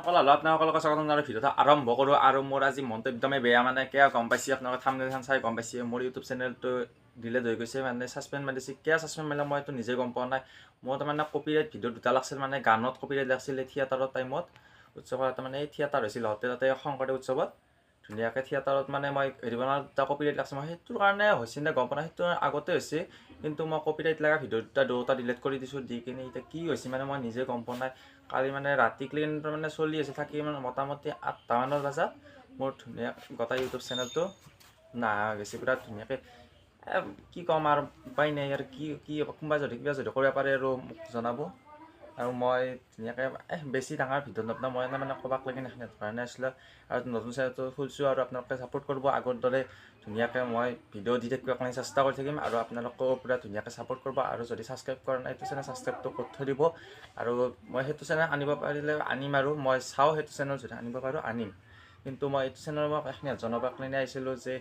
কলালো আপোনালোকৰ স্বাগতম আৰু ভিডিঅ'টো আৰম্ভ কৰোঁ আৰু মোৰ আজি মনটো একদমেই বেয়া মানে কিয় গম পাইছে আপোনালোকে থাম্বনেইলখন চাই গম পাইছে মোৰ ইউটিউব চেনেলটো ডিলেট হৈ গৈছে মানে ছাছপেণ্ড মাৰিছে কিয় ছাছপেণ্ড মাৰিলে মইতো নিজে গম পোৱা নাই মোৰ তাৰমানে কপিৰাইট ভিডিঅ' দুটা লাগছিল মানে গানত কপিৰাইট লাগছিলে থিয়েটাৰৰ টাইমত উৎসৱত তাৰমানে এই থিয়েটাৰ হৈছিল হওঁতে তাতে শংকৰদেৱ উৎসৱত ধুনীয়াকৈ থিয়েটাৰত মানে মই হেৰি বনাওঁ দুটা কপিৰাইট লাগছে মই সেইটোৰ কাৰণে হৈছে নে গম পোৱা নাই সেইটো আগতে হৈছে কিন্তু মই কপিৰাইট লগা ভিডিঅ' দুটা ডিলেট কৰি দিছোঁ দি কিনে এতিয়া কি হৈছে মানে মই নিজে গম পোৱা নাই কালি মানে ৰাতি ক্লিন মানে চলি আছে থাকি মানে মোটামুটি 8টামানৰ বজাত মোৰ ধুনীয়া গোটেই ইউটিউব চেনেলটো নাহা গৈছে পুৰা ধুনীয়াকৈ কি ক'ম আৰু উপায় নাই আৰু কি কোনোবা যদি কিবা যদি কৰিব পাৰে আৰু মোক জনাব আৰু মই ধুনীয়াকৈ বেছি ডাঙৰ ভিডিঅ' নবনাওঁ মই মানে ক'বাক লাগি নাখানে ধৰণে আছিলোঁ আৰু নতুন চেনেলটো খুলিছোঁ আৰু আপোনালোকে ছাপোৰ্ট কৰিব আগৰ দৰে ধুনীয়াকৈ মই ভিডিঅ' দি থাকিব কাৰণে চেষ্টা কৰি থাকিম আৰু আপোনালোকেও পুৰা ধুনীয়াকৈ ছাপোৰ্ট কৰিব আৰু যদি ছাবস্ক্ৰাইব কৰা নাই সেইটো চেনেল ছাবস্ক্ৰাইবটো কৰি থৈ দিব আৰু মই সেইটো চেনেল আনিব পাৰিলে আনিম আৰু মই চাওঁ সেইটো চেনেল যদি আনিব পাৰোঁ আনিম কিন্তু মই এইটো চেনেল মই এখিনি জনাব কাৰণে আহিছিলোঁ যে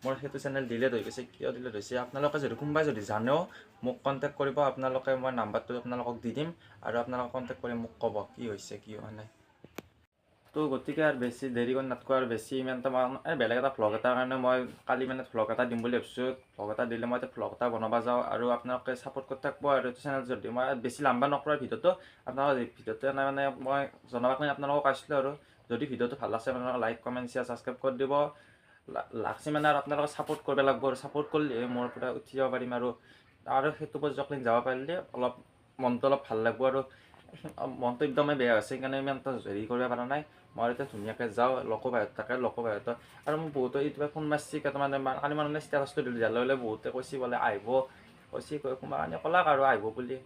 মোৰ সেইটো চেনেল ডিলেট হৈ গৈছে কিয় ডিলেট হৈছে আপোনালোকে যদি কোনোবাই যদি জানেও মোক কণ্টেক্ট কৰিব আপোনালোকে মই নাম্বাৰটো আপোনালোকক দি দিম আৰু আপোনালোকে কণ্টেক্ট কৰি মোক ক'ব কি হৈছে কি হোৱা নাই তো গতিকে আৰু বেছি দেৰি কৰি নাথাকোঁ আৰু বেছি ইমান এটা বেলেগ এটা ভ্লগ এটাৰ কাৰণে মই কালি মানে ভ্লগ এটা দিম বুলি ভাবিছোঁ ভ্লগ এটা দিলে মই এতিয়া ভ্লগ এটা বনাব যাওঁ আৰু আপোনালোকে ছাপোৰ্ট কৰি থাকিব আৰু এইটো চেনেল যদি মই বেছি লাম্বা নকৰোঁ ভিডিঅ'টো আপোনালোকে ভিডিঅ'টো মানে মই জনাব কাৰণে আপোনালোকক কৈছিলোঁ আৰু যদি ভিডিঅ'টো ভাল লাগছে আপোনালোকে লাইক কমেণ্ট শ্বেয়াৰ ছাবস্ক্ৰাইব কৰি দিব লাগছে মানে আৰু আপোনালোকে ছাপোৰ্ট কৰিব লাগিব আৰু ছাপোৰ্ট কৰিলে মোৰ পৰা উঠি যাব পাৰিম আৰু সেইটো পৰ্যায়লৈকে যাব পাৰিলে অলপ মনটো অলপ ভাল লাগিব আৰু মনটো একদমেই বেয়া হৈছে সেইকাৰণে ইমান এটা হেৰি কৰিব পৰা নাই মই এতিয়া ধুনীয়াকৈ যাওঁ লকো বাহিৰত থাকে লকো বাহিৰত আৰু মোক বহুতে ইউটিউবত ফোন মাৰিছে তাৰমানে কালি মানে ষ্টেটাছটো দিলোঁ দিয়াৰ লগে বহুতে কৈছে বোলে আহিব কৈছে কোনোবা কাৰণে ক'লাক আৰু আহিব বুলি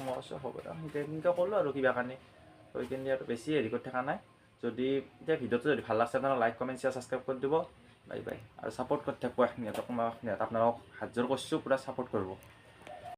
মই কৈছোঁ হ'ব তেনেকৈ ক'লোঁ আৰু কিবা কাৰণে কৈ কিনে আৰু বেছি হেৰি কৰি থকা নাই যদি এতিয়া ভিডিঅ'টো যদি ভাল লাগছে আপোনালোকে লাইক কমেণ্ট শ্বেয়াৰ ছাবস্ক্ৰাইব কৰি দিব বাই বাই আৰু ছাপোৰ্ট কৰি থাকিব সিহঁতক মই আপোনালোকক হাত জোৰ কৰিছোঁ পূৰা ছাপোৰ্ট কৰিব।